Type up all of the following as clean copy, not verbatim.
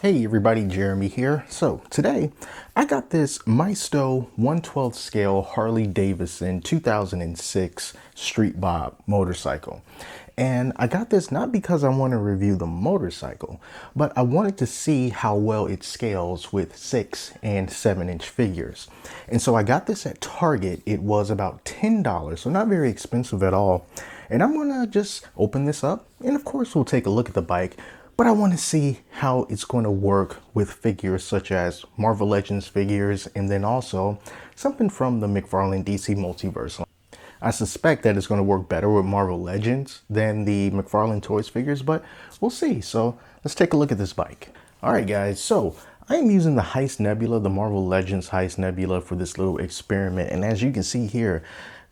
Hey everybody, Jeremy here. So today I got this Maisto 1/12 scale Harley Davidson 2006 Street Bob motorcycle. And I got this not because I want to review the motorcycle, but I wanted to see how well it scales with 6 and 7-inch figures. And so I got this at Target. It was about $10, so not very expensive at all. And I'm gonna just open this up and of course we'll take a look at the bike. But I want to see how it's going to work with figures such as Marvel Legends figures and then also something from the McFarlane DC Multiverse. I suspect that it's going to work better with Marvel Legends than the McFarlane Toys figures, but we'll see. So let's take a look at this bike. All right, guys. So I am using the Heist Nebula, the Marvel Legends Heist Nebula for this little experiment. And as you can see here,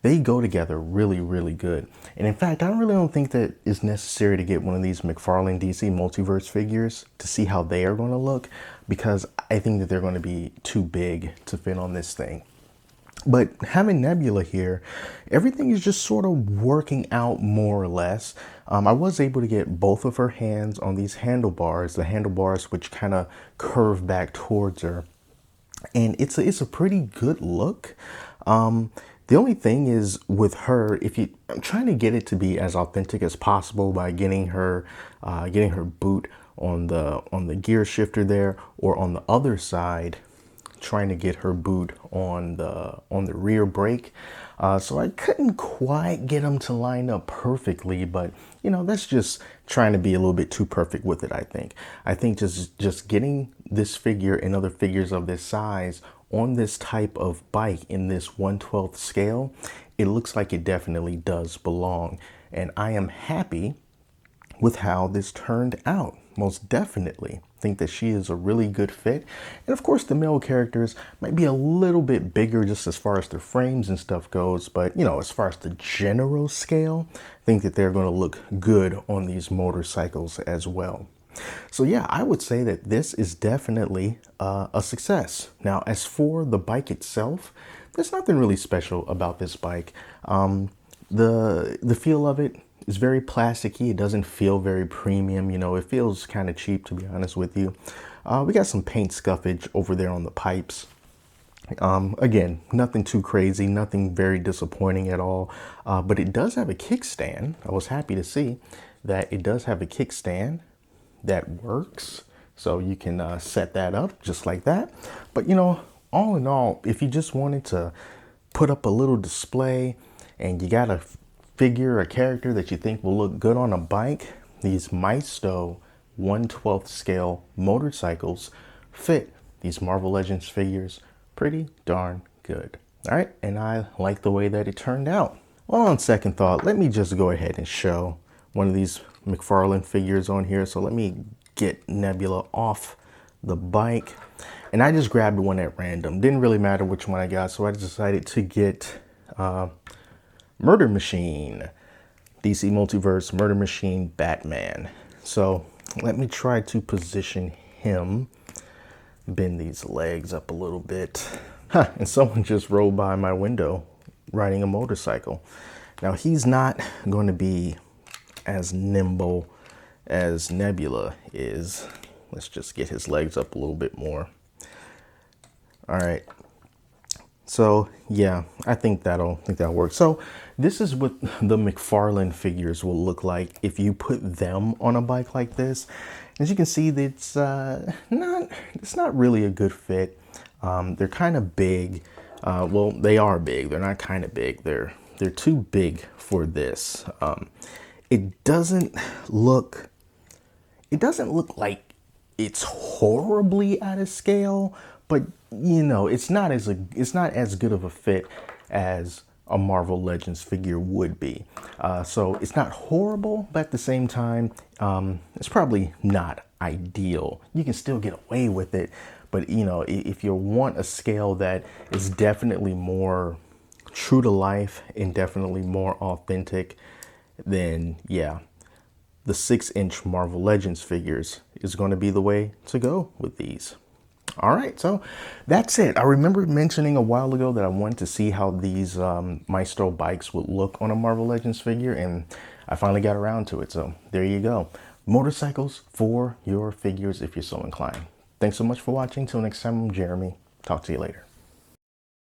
they go together really, really good. And in fact, I really don't think that it's necessary to get one of these McFarlane DC Multiverse figures to see how they are going to look, because I think that they're going to be too big to fit on this thing. But having Nebula here, everything is just sort of working out more or less. I was able to get both of her hands on these handlebars, the handlebars which kind of curve back towards her. And it's a pretty good look. The only thing is with her, I'm trying to get it to be as authentic as possible by getting her boot on the gear shifter there, or on the other side, trying to get her boot on the rear brake. So I couldn't quite get them to line up perfectly, but you know, that's just trying to be a little bit too perfect with it. I think just getting this figure and other figures of this size on this type of bike in this 1/12 scale, it looks like it definitely does belong. And I am happy with how this turned out. Most definitely think that she is a really good fit. And of course the male characters might be a little bit bigger just as far as their frames and stuff goes, but you know, as far as the general scale, I think that they're going to look good on these motorcycles as well. So yeah, I would say that this is definitely a success. Now, as for the bike itself, there's nothing really special about this bike. The feel of it is very plasticky. It doesn't feel very premium. You know, it feels kind of cheap, to be honest with you. We got some paint scuffage over there on the pipes. Again, nothing too crazy, nothing very disappointing at all. But it does have a kickstand. I was happy to see that it does have a kickstand that works, so you can set that up just like that. But you know, all in all, if you just wanted to put up a little display and you got a figure, a character that you think will look good on a bike, these Maisto 1/12 scale motorcycles fit these Marvel Legends figures pretty darn good. All right, and I like the way that it turned out. Well, on second thought, let me just go ahead and show one of these McFarlane figures on here. So let me get Nebula off the bike, and I just grabbed one at random. Didn't really matter which one I got, so I decided to get Murder Machine, DC Multiverse Murder Machine Batman. So let me try to position him, bend these legs up a little bit. And someone just rolled by my window riding a motorcycle. Now he's not going to be as nimble as Nebula is. Let's just get his legs up a little bit more. All right. So yeah, I think that'll work. So this is what the McFarlane figures will look like if you put them on a bike like this. As you can see, it's not really a good fit. They're kind of big. Well, they are big. They're not kind of big. They're too big for this. It doesn't look like it's horribly out of scale, but you know, it's not as good of a fit as a Marvel Legends figure would be. So it's not horrible, but at the same time, it's probably not ideal. You can still get away with it, but you know, if you want a scale that is definitely more true to life and definitely more authentic, then yeah, the 6-inch Marvel Legends figures is going to be the way to go with these. All right, so that's it. I remember mentioning a while ago that I wanted to see how these Maisto bikes would look on a Marvel Legends figure, and I finally got around to it. So there you go. motorcycles for your figures if you're so inclined. Thanks so much for watching. Till next time, I'm Jeremy. Talk to you later.